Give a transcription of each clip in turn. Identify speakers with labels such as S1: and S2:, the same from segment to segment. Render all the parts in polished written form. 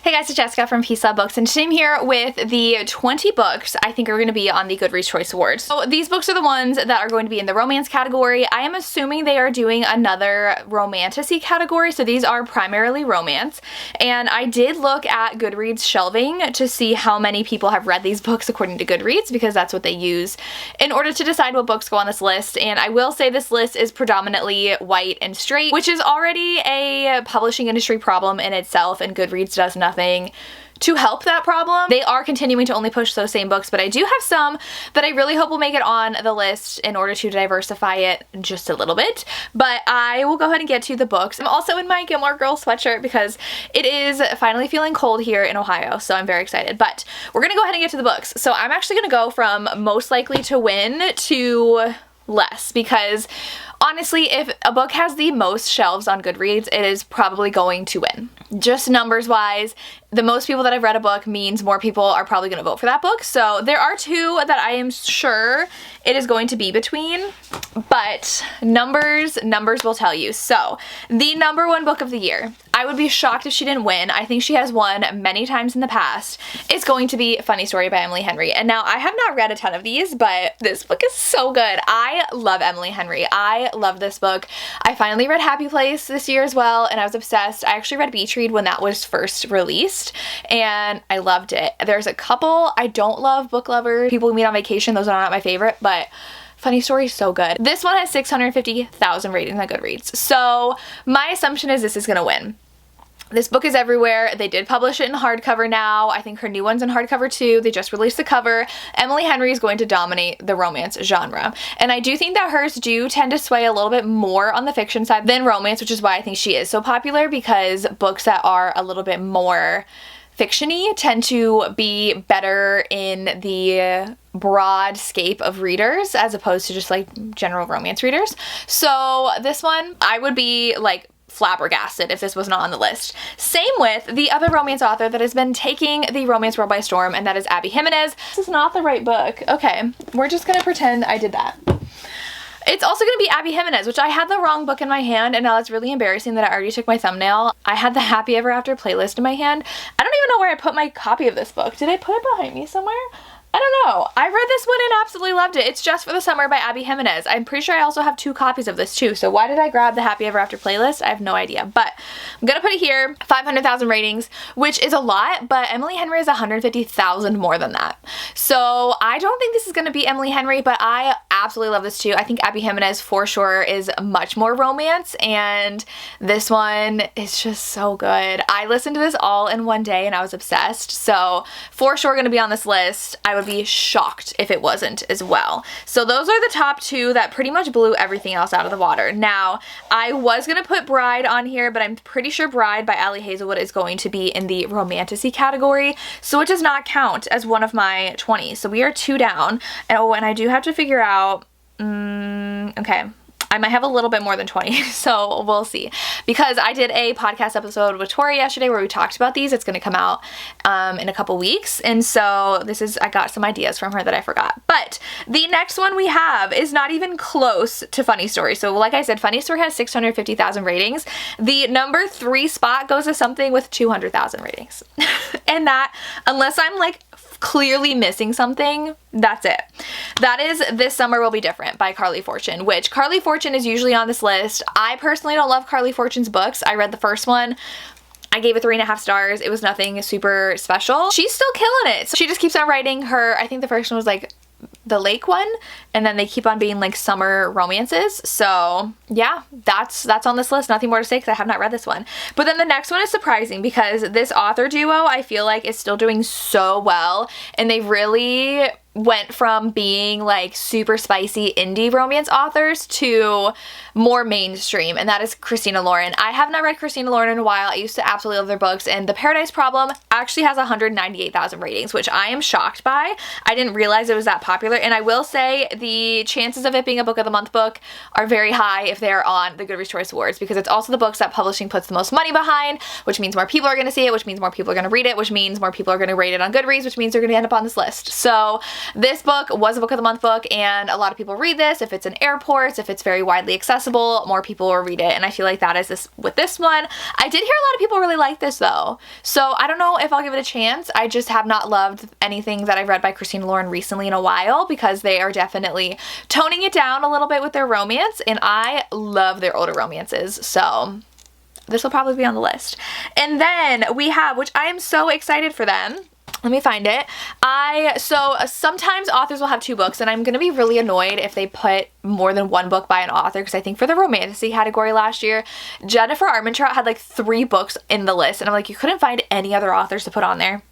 S1: Hey guys, it's Jessica from Peace Love Books, and today I'm here with the 20 books I think are going to be on the Goodreads Choice Awards. So these books are the ones that are going to be in the romance category. I am assuming they are doing another romantasy category, so these are primarily romance. And I did look at Goodreads shelving to see how many people have read these books according to Goodreads, because that's what they use in order to decide what books go on this list. And I will say this list is predominantly white and straight, which is already a publishing industry problem in itself, and Goodreads does nothing to help that problem. They are continuing to only push those same books, but I do have some that I really hope will make it on the list in order to diversify it just a little bit. But I will go ahead and get to the books. I'm also in my Gilmore Girls sweatshirt because it is finally feeling cold here in Ohio, so I'm very excited. But we're gonna go ahead and get to the books. So I'm actually gonna go from most likely to win to less, because honestly, if a book has the most shelves on Goodreads, it is probably going to win. Just numbers wise, the most people that have read a book means more people are probably going to vote for that book. So there are two that I am sure it is going to be between, but numbers will tell you. So the #1 book of the year, I would be shocked if she didn't win. I think she has won many times in the past. It's going to be Funny Story by Emily Henry. And now I have not read a ton of these, but this book is so good. I love Emily Henry. I love this book. I finally read Happy Place this year as well, and I was obsessed. I actually read Beach Read when that was first released, and I loved it. There's a couple I don't love, Book Lovers, People We Meet on Vacation. Those are not my favorite, but Funny Story is so good. This one has 650,000 ratings on Goodreads. So my assumption is this is gonna win. This book is everywhere. They did publish it in hardcover now. I think her new one's in hardcover too. They just released the cover. Emily Henry is going to dominate the romance genre. And I do think that hers do tend to sway a little bit more on the fiction side than romance, which is why I think she is so popular, because books that are a little bit more fiction-y tend to be better in the broad scape of readers as opposed to just like general romance readers. So this one, I would be like flabbergasted if this was not on the list. Same with the other romance author that has been taking the romance world by storm, and that is Abby Jimenez. This is not the right book. Okay, we're just gonna pretend I did that. It's also going to be Abby Jimenez, which I had the wrong book in my hand, and now it's really embarrassing that I already took my thumbnail. I had the Happy Ever After playlist in my hand. I don't even know where I put my copy of this book. Did I put it behind me somewhere? I don't know. I read this one and absolutely loved it. It's Just for the Summer by Abby Jimenez. I'm pretty sure I also have 2 copies of this too, so why did I grab the Happy Ever After playlist? I have no idea, but I'm gonna put it here. 500,000 ratings, which is a lot, but Emily Henry is 150,000 more than that. So I don't think this is gonna be Emily Henry, but I absolutely love this too. I think Abby Jimenez for sure is much more romance, and this one is just so good. I listened to this all in one day and I was obsessed, so for sure gonna be on this list. I would be shocked if it wasn't as well. So those are the top 2 that pretty much blew everything else out of the water. Now, I was gonna put Bride on here, but I'm pretty sure Bride by Ali Hazelwood is going to be in the romantasy category, so it does not count as one of my 20. So we are 2 down. And oh, and I do have to figure out, okay, I might have a little bit more than 20, so we'll see. Because I did a podcast episode with Tori yesterday where we talked about these. It's going to come out in a couple weeks, and so I got some ideas from her that I forgot. But the next one we have is not even close to Funny Story. So like I said, Funny Story has 650,000 ratings. The number 3 spot goes to something with 200,000 ratings. And that, unless I'm like clearly missing something, that's it. That is This Summer Will Be Different by Carly Fortune, which Carly Fortune is usually on this list. I personally don't love Carly Fortune's books. I read the first one. I gave it 3.5 stars. It was nothing super special. She's still killing it. So she just keeps on writing her, I think the first one was like the lake one, and then they keep on being like summer romances. So yeah, that's on this list. Nothing more to say because I have not read this one. But then the next one is surprising because this author duo I feel like is still doing so well, and they really went from being like super spicy indie romance authors to more mainstream, and that is Christina Lauren. I have not read Christina Lauren in a while. I used to absolutely love their books, and The Paradise Problem actually has 198,000 ratings, which I am shocked by. I didn't realize it was that popular, and I will say the chances of it being a Book of the Month book are very high if they're on the Goodreads Choice Awards, because it's also the books that publishing puts the most money behind, which means more people are going to see it, which means more people are going to read it, which means more people are going to rate it on Goodreads, which means they're going to end up on this list. So this book was a book of the month book, and a lot of people read this. If it's in airports, if it's very widely accessible, more people will read it, and I feel like that is this with this one. I did hear a lot of people really like this though, so I don't know if I'll give it a chance. I just have not loved anything that I've read by Christina Lauren recently in a while, because they are definitely toning it down a little bit with their romance, and I love their older romances, so this will probably be on the list. And then we have, which I am so excited for them, let me find it. So sometimes authors will have 2 books, and I'm gonna be really annoyed if they put more than 1 book by an author, because I think for the romantasy category last year, Jennifer Armentrout had like 3 books in the list, and I'm like, you couldn't find any other authors to put on there.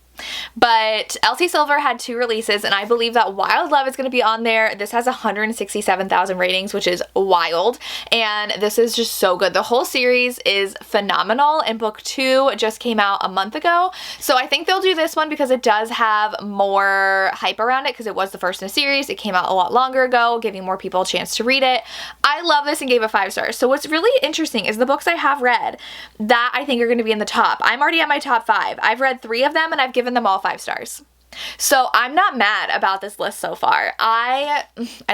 S1: But Elsie Silver had 2 releases, and I believe that Wild Love is going to be on there. This has 167,000 ratings, which is wild, and this is just so good. The whole series is phenomenal, and book 2 just came out a month ago, so I think they'll do this one because it does have more hype around it, because it was the first in a series. It came out a lot longer ago, giving more people a chance to read it. I love this and gave it 5 stars. So what's really interesting is the books I have read that I think are going to be in the top. I'm already at my top 5. I've read 3 of them, and I've given them all 5 stars. So I'm not mad about this list so far. I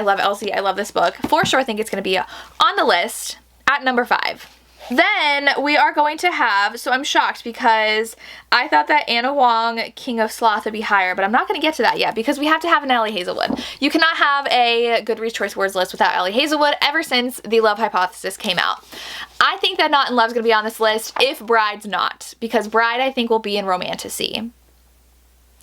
S1: love Elsie. I love this book. For sure, I think it's going to be on the list at number 5. Then we are going to have, so I'm shocked because I thought that Anna Wong, King of Sloth, would be higher, but I'm not going to get to that yet because we have to have an Allie Hazelwood. You cannot have a Goodreads Choice Awards list without Allie Hazelwood ever since The Love Hypothesis came out. I think that Not in Love is going to be on this list if Bride's not, because Bride I think will be in Romantasy.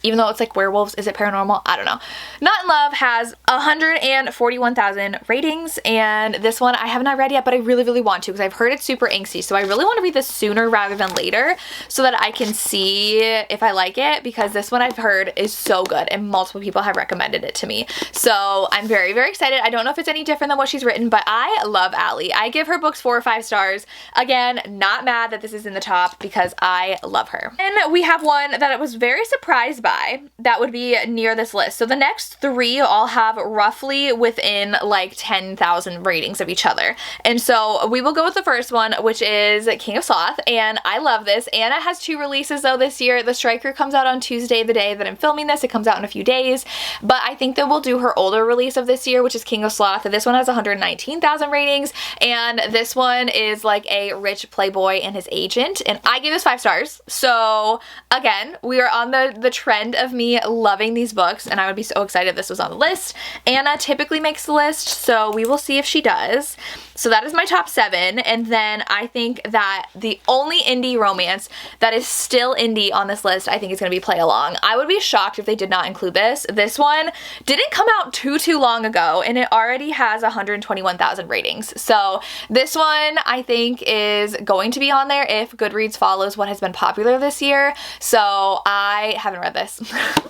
S1: Even though it's like werewolves, is it paranormal? I don't know. Not in Love has 141,000 ratings, and this one I have not read yet, but I really, really want to because I've heard it's super angsty, so I really want to read this sooner rather than later so that I can see if I like it, because this one I've heard is so good and multiple people have recommended it to me. So I'm very, very excited. I don't know if it's any different than what she's written, but I love Allie. I give her books 4 or 5 stars. Again, not mad that this is in the top because I love her. And we have one that I was very surprised by that would be near this list. So the next 3 all have roughly within like 10,000 ratings of each other. And so we will go with the first one, which is King of Sloth, and I love this. Anna has 2 releases though this year. The Striker comes out on Tuesday, the day that I'm filming this. It comes out in a few days, but I think that we'll do her older release of this year, which is King of Sloth. This one has 119,000 ratings, and this one is like a rich playboy and his agent, and I gave this 5 stars. So again, we are on the trend of me loving these books, and I would be so excited if this was on the list. Anna typically makes the list, so we will see if she does. So that is my top 7, and then I think that the only indie romance that is still indie on this list I think is going to be Play Along. I would be shocked if they did not include this. This one didn't come out too long ago, and it already has 121,000 ratings. So this one I think is going to be on there if Goodreads follows what has been popular this year. So I haven't read this,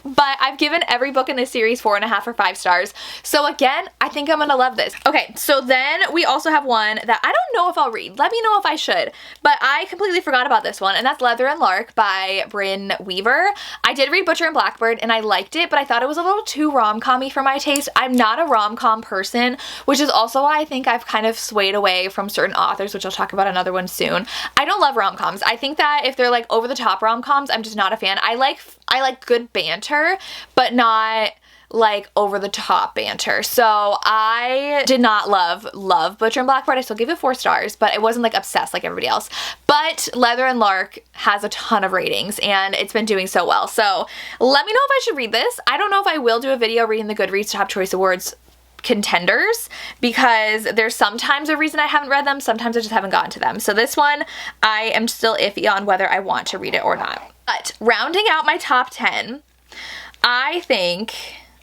S1: but I've given every book in this series 4.5 or 5 stars. So again, I think I'm gonna love this. Okay, so then we also have one that I don't know if I'll read. Let me know if I should, but I completely forgot about this one, and that's Leather and Lark by Brynne Weaver. I did read Butcher and Blackbird, and I liked it, but I thought it was a little too rom-com-y for my taste. I'm not a rom-com person, which is also why I think I've kind of swayed away from certain authors, which I'll talk about another one soon. I don't love rom-coms. I think that if they're like over-the-top rom-coms, I'm just not a fan. I like good banter, but not like over the top banter. So I did not love Butcher and Blackbird. I still gave it 4 stars, but it wasn't like obsessed like everybody else. But Leather and Lark has a ton of ratings, and it's been doing so well. So let me know if I should read this. I don't know if I will do a video reading the Goodreads Top Choice Awards contenders, because there's sometimes a reason I haven't read them, sometimes I just haven't gotten to them. So this one I am still iffy on whether I want to read it or not. But rounding out my top 10, I think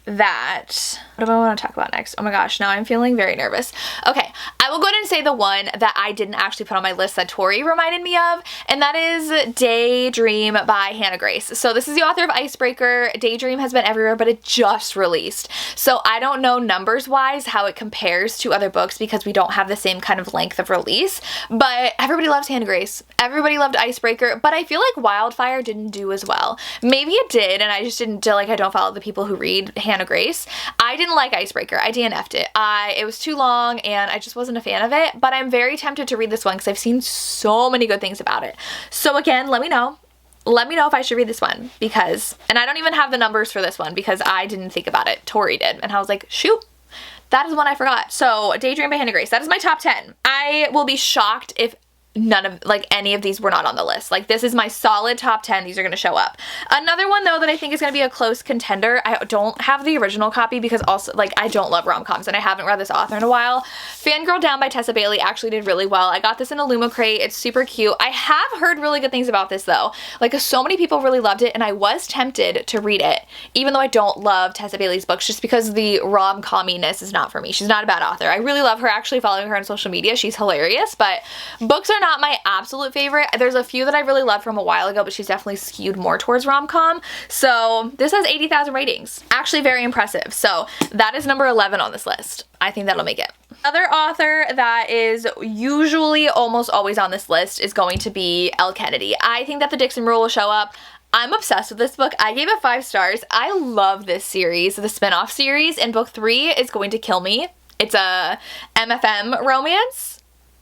S1: that, what do I want to talk about next? Oh my gosh, now I'm feeling very nervous. Okay, I will go ahead and say the one that I didn't actually put on my list that Tori reminded me of, and that is Daydream by Hannah Grace. So this is the author of Icebreaker. Daydream has been everywhere, but it just released. So I don't know numbers-wise how it compares to other books because we don't have the same kind of length of release, but everybody loves Hannah Grace. Everybody loved Icebreaker, but I feel like Wildfire didn't do as well. Maybe it did, and I just didn't, like, I don't follow the people who read Hannah Grace. I didn't like Icebreaker. I DNF'd it. It was too long, and I just wasn't a fan of it, but I'm very tempted to read this one because I've seen so many good things about it. So again, let me know let me know if I should read this one because, and I don't even have the numbers for this one because I didn't think about it. Tori did. And I was like, shoot, that is one I forgot. So Daydream by Hannah Grace, that is my top 10. I will be shocked if none of, like, any of these were not on the list. Like, this is my solid top 10. These are going to show up. Another one, though, that I think is going to be a close contender. I don't have the original copy because also, like, I don't love rom-coms and I haven't read this author in a while. Fangirl Down by Tessa Bailey actually did really well. I got this in a Luma crate. It's super cute. I have heard really good things about this, though. Like, so many people really loved it and I was tempted to read it, even though I don't love Tessa Bailey's books, just because the rom-comminess is not for me. She's not a bad author. I really love her, actually following her on social media. She's hilarious, but books are not my absolute favorite. There's a few that I really loved from a while ago, but she's definitely skewed more towards rom-com. So this has 80,000 ratings. Actually very impressive. So that is number 11 on this list. I think that'll make it. Another author that is usually almost always on this list is going to be Elle Kennedy. I think that The Dixon Rule will show up. I'm obsessed with this book. I gave it 5 stars. I love this series, the spin-off series, and book 3 is going to kill me. It's a MFM romance?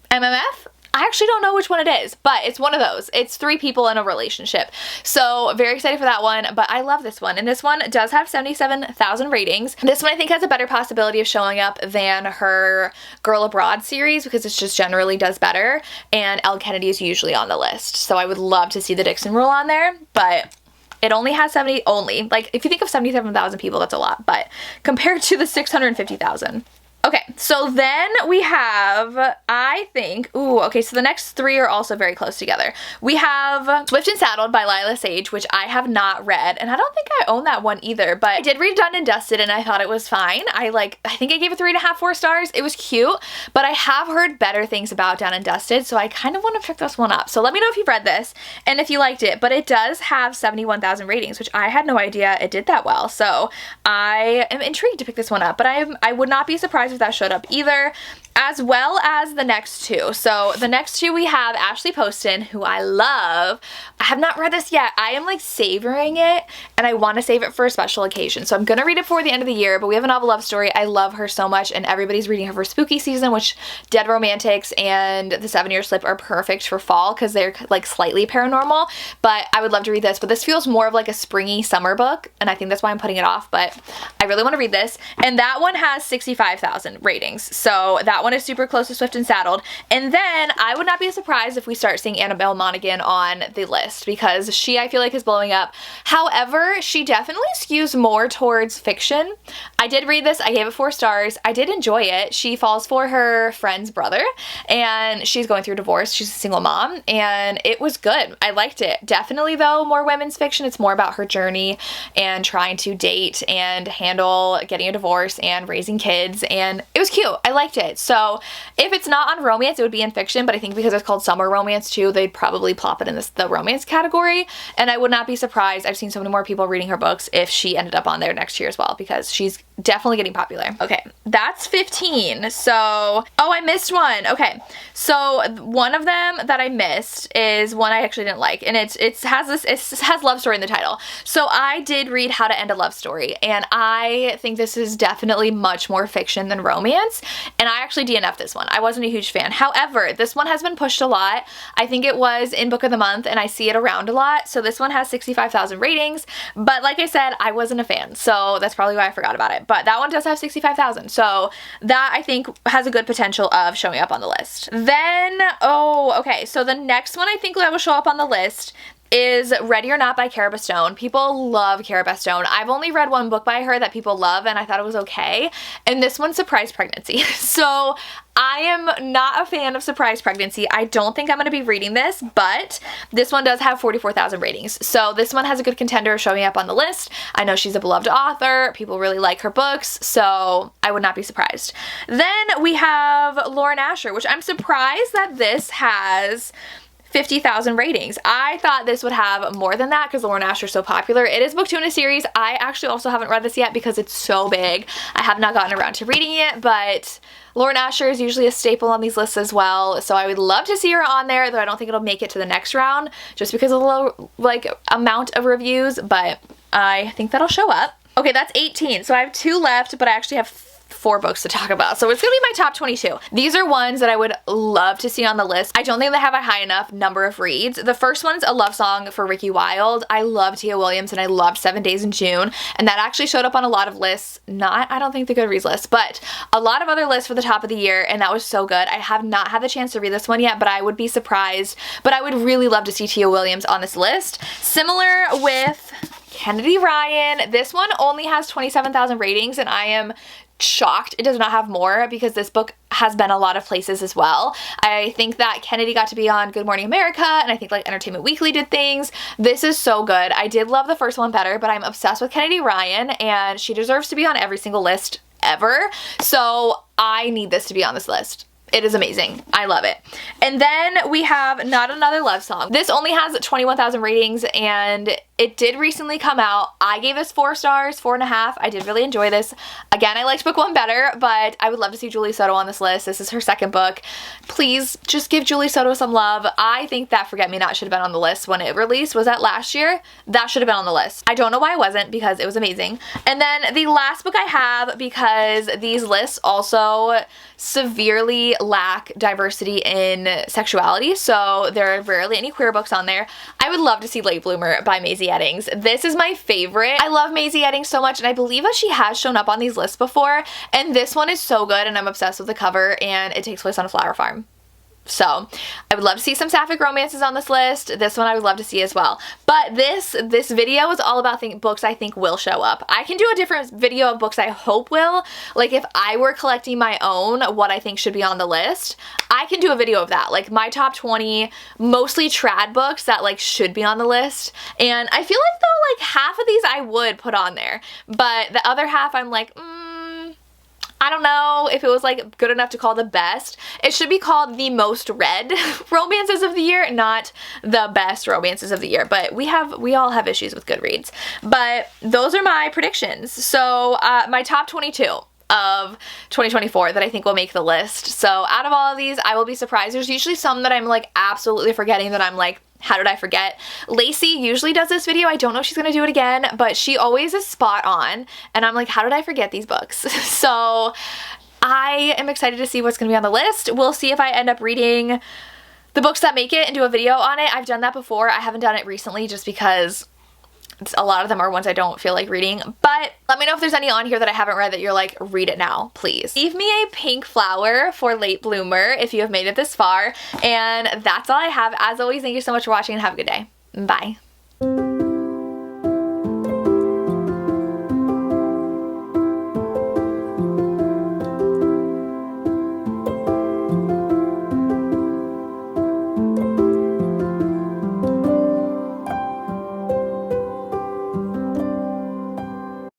S1: MMF? I actually don't know which one it is, but it's one of those. It's 3 people in a relationship. So very excited for that one, but I love this one. And this one does have 77,000 ratings. This one I think has a better possibility of showing up than her Girl Abroad series because it just generally does better. And Elle Kennedy is usually on the list. So I would love to see The Dixon Rule on there, but it only has like, if you think of 77,000 people, that's a lot, but compared to the 650,000. Okay, so then we have, I think, okay, so the next 3 are also very close together. We have Swift and Saddled by Lila Sage, which I have not read, and I don't think I own that one either, but I did read Done and Dusted, and I thought it was fine. I think I gave it 3.5, 4 stars. It was cute, but I have heard better things about Done and Dusted, so I kind of want to pick this one up. So let me know if you've read this, and if you liked it, but it does have 71,000 ratings, which I had no idea it did that well, so I am intrigued to pick this one up, but I would not be surprised if that showed up either, as well as the next 2. So the next 2 we have Ashley Poston, who I love. I have not read this yet. I am like savoring it and I want to save it for a special occasion. So I'm gonna read it for the end of the year, but we have a novel love story. I love her so much and everybody's reading her for spooky season, which Dead Romantics and The 7-Year Slip are perfect for fall because they're like slightly paranormal, but I would love to read this. But this feels more of like a springy summer book and I think that's why I'm putting it off, but I really want to read this. And that one has 65,000 ratings. So that one is super close to Swift and Saddled. And then I would not be surprised if we start seeing Annabelle Monaghan on the list because she, I feel like, is blowing up. However, she definitely skews more towards fiction. I did read this. I gave it 4 stars. I did enjoy it. She falls for her friend's brother and she's going through a divorce. She's a single mom and it was good. I liked it. Definitely, though, more women's fiction. It's more about her journey and trying to date and handle getting a divorce and raising kids, and it was cute. I liked it. So if it's not on romance, it would be in fiction, but I think because it's called summer romance too, they'd probably plop it in the romance category, and I would not be surprised. I've seen so many more people reading her books if she ended up on there next year as well, because she's definitely getting popular. Okay, that's 15. So, oh, I missed one. Okay, so one of them that I missed is one I actually didn't like, and it has love story in the title. So I did read How to End a Love Story, and I think this is definitely much more fiction than romance, and I actually DNF'd this one. I wasn't a huge fan. However, this one has been pushed a lot. I think it was in Book of the Month, and I see it around a lot, so this one has 65,000 ratings, but like I said, I wasn't a fan, so that's probably why I forgot about it. But that one does have 65,000, so that I think has a good potential of showing up on the list. Then, okay, so the next one I think that will show up on the list is Ready or Not by Cara Bastone. People love Cara Bastone. I've only read one book by her that people love, and I thought it was okay, and this one's Surprise Pregnancy. So I am not a fan of Surprise Pregnancy. I don't think I'm going to be reading this, but this one does have 44,000 ratings. So this one has a good contender of showing up on the list. I know she's a beloved author. People really like her books, so I would not be surprised. Then we have Lauren Asher, which I'm surprised that this has 50,000 ratings. I thought this would have more than that because Lauren Asher is so popular. It is book 2 in a series. I actually also haven't read this yet because it's so big. I have not gotten around to reading it, but Lauren Asher is usually a staple on these lists as well, so I would love to see her on there, though I don't think it'll make it to the next round just because of the low amount of reviews, but I think that'll show up. Okay, that's 18, so I have 2 left, but I actually have 4 books to talk about. So it's gonna be my top 22. These are ones that I would love to see on the list. I don't think they have a high enough number of reads. The first one's A Love Song for Ricky Wilde. I love Tia Williams and I loved 7 Days in June, and that actually showed up on a lot of lists. Not, I don't think the Goodreads list, but a lot of other lists for the top of the year, and that was so good. I have not had the chance to read this one yet, but I would be surprised. But I would really love to see Tia Williams on this list. Similar with Kennedy Ryan. This one only has 27,000 ratings, and I am shocked it does not have more because this book has been a lot of places as well. I think that Kennedy got to be on Good Morning America, and I think like Entertainment Weekly did things. This is so good. I did love the first one better, but I'm obsessed with Kennedy Ryan, and she deserves to be on every single list ever. So I need this to be on this list. It is amazing. I love it. And then we have Not Another Love Song. This only has 21,000 ratings, and it did recently come out. I gave this 4 stars, 4.5. I did really enjoy this. Again, I liked book 1 better, but I would love to see Julie Soto on this list. This is her second book. Please just give Julie Soto some love. I think that Forget Me Not should have been on the list when it released. Was that last year? That should have been on the list. I don't know why it wasn't, because it was amazing. And then the last book I have, because these lists also severely lack diversity in sexuality, so there are rarely any queer books on there. I would love to see Late Bloomer by Maisie Eddings. This is my favorite. I love Maisie Eddings so much, and I believe that she has shown up on these lists before, and this one is so good, and I'm obsessed with the cover, and it takes place on a flower farm. So I would love to see some sapphic romances on this list. This one I would love to see as well. But this video is all about books I think will show up. I can do a different video of books I hope will. Like if I were collecting my own, what I think should be on the list, I can do a video of that. Like my top 20 mostly trad books that like should be on the list. And I feel like though like half of these I would put on there. But the other half I'm like, I don't know if it was like good enough to call the best. It should be called the most read romances of the year, not the best romances of the year. But we all have issues with Goodreads. But those are my predictions. So my top 22 of 2024 that I think will make the list. So out of all of these, I will be surprised. There's usually some that I'm like absolutely forgetting that I'm like, how did I forget? Lacey usually does this video. I don't know if she's gonna do it again, but she always is spot on. And I'm like, how did I forget these books? So I am excited to see what's gonna be on the list. We'll see if I end up reading the books that make it and do a video on it. I've done that before. I haven't done it recently just because a lot of them are ones I don't feel like reading, but let me know if there's any on here that I haven't read that you're like, read it now, please. Leave me a pink flower for Late Bloomer if you have made it this far, and that's all I have. As always, thank you so much for watching and have a good day. Bye.